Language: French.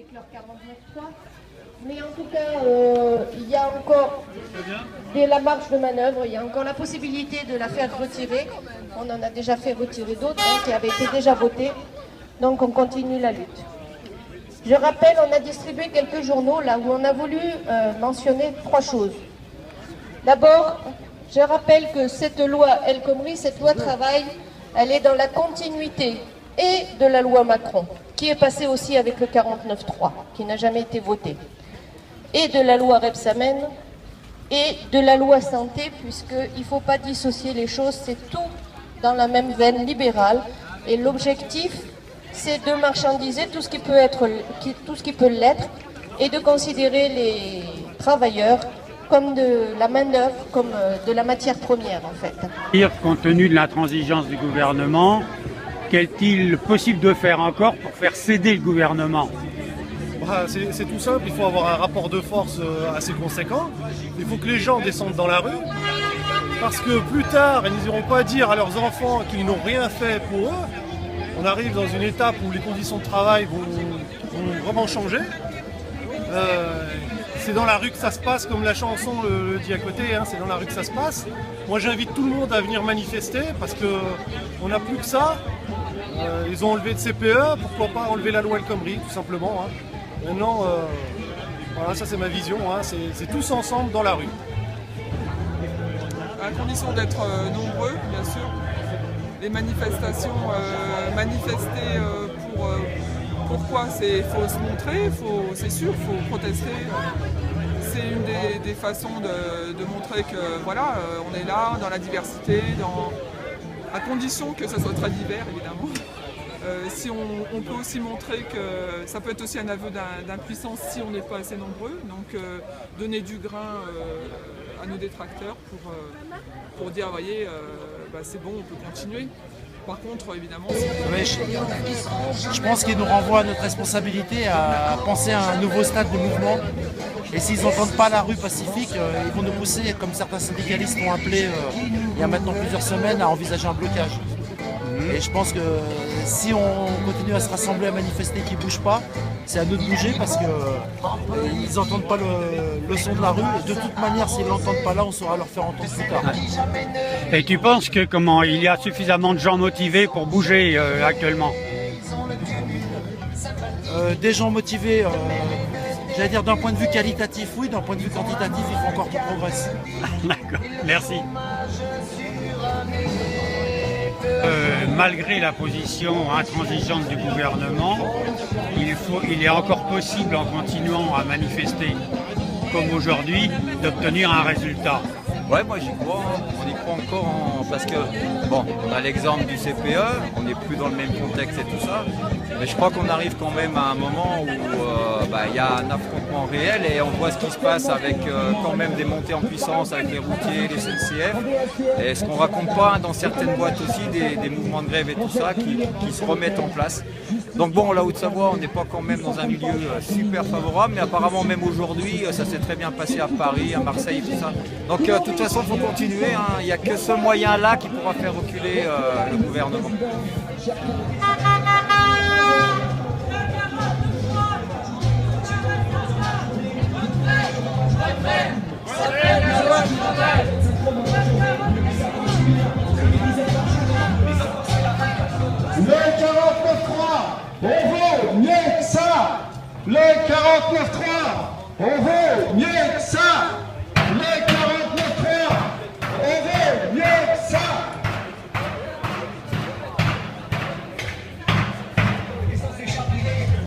avec leur 49.3. Mais en tout cas, il y a encore la marge de manœuvre, il y a encore la possibilité de la faire retirer. On en a déjà fait retirer d'autres qui avaient été déjà votées. Donc on continue la lutte. Je rappelle, on a distribué quelques journaux là où on a voulu mentionner 3 choses. D'abord, je rappelle que cette loi El Khomri, cette loi travail, elle est dans la continuité et de la loi Macron, qui est passée aussi avec le 49.3, qui n'a jamais été votée, et de la loi Rebsamen, et de la loi santé, puisqu'il ne faut pas dissocier les choses, c'est tout dans la même veine libérale, et l'objectif, c'est de marchandiser tout ce qui peut l'être, et de considérer les travailleurs comme de la main-d'œuvre, comme de la matière première en fait. Compte tenu de l'intransigeance du gouvernement, qu'est-il possible de faire encore pour faire céder le gouvernement? C'est tout simple, il faut avoir un rapport de force assez conséquent. Il faut que les gens descendent dans la rue, parce que plus tard, ils n'iront pas dire à leurs enfants qu'ils n'ont rien fait pour eux. On arrive dans une étape où les conditions de travail vont vraiment changer. C'est dans la rue que ça se passe, comme la chanson le dit à côté, hein, c'est dans la rue que ça se passe. Moi j'invite tout le monde à venir manifester, parce qu'on n'a plus que ça. Ils ont enlevé le CPE, pourquoi pas enlever la loi El Khomri, tout simplement. Hein. Maintenant, voilà, ça c'est ma vision, hein, c'est tous ensemble dans la rue. À condition d'être nombreux, bien sûr. Les manifestations, manifester pourquoi il faut se montrer, c'est sûr, il faut protester. C'est une des façons de montrer que voilà, on est là dans la diversité, à condition que ça soit très divers évidemment. Si on peut aussi montrer que ça peut être aussi un aveu d'impuissance si on n'est pas assez nombreux, donc donner du grain à nos détracteurs pour dire, voyez, c'est bon, on peut continuer. Par contre, évidemment... Je pense qu'il nous renvoie à notre responsabilité à penser à un nouveau stade de mouvement. Et s'ils n'entendent pas la rue pacifique, ils vont nous pousser, comme certains syndicalistes l'ont appelé il y a maintenant plusieurs semaines, à envisager un blocage. Et je pense que si on continue à se rassembler, à manifester, qu'ils ne bougent pas, c'est à nous de bouger parce qu'ils n'entendent pas le son de la rue. Et de toute manière, s'ils ne l'entendent pas là, on saura leur faire entendre plus tard. Et tu penses que il y a suffisamment de gens motivés pour bouger actuellement? Des gens motivés, j'allais dire d'un point de vue qualitatif, oui, d'un point de vue quantitatif, il faut encore qu'ils progressent. D'accord, merci. Malgré la position intransigeante du gouvernement, il est encore possible, en continuant à manifester comme aujourd'hui, d'obtenir un résultat. Ouais, moi j'y crois, on y croit encore parce que, bon, on a l'exemple du CPE, on n'est plus dans le même contexte et tout ça, mais je crois qu'on arrive quand même à un moment où il y a un affrontement réel et on voit ce qui se passe avec quand même des montées en puissance avec les routiers, les SNCF, et ce qu'on raconte pas dans certaines boîtes aussi, des mouvements de grève et tout ça qui se remettent en place. Donc bon, la Haute-Savoie, on n'est pas quand même dans un milieu super favorable, mais apparemment même aujourd'hui, ça s'est très bien passé à Paris, à Marseille, tout ça. Donc de toute façon, il faut continuer, hein. Il n'y a que ce moyen-là qui pourra faire reculer le gouvernement. Le 49.3, on vaut mieux que ça. Le 49.3, on vaut mieux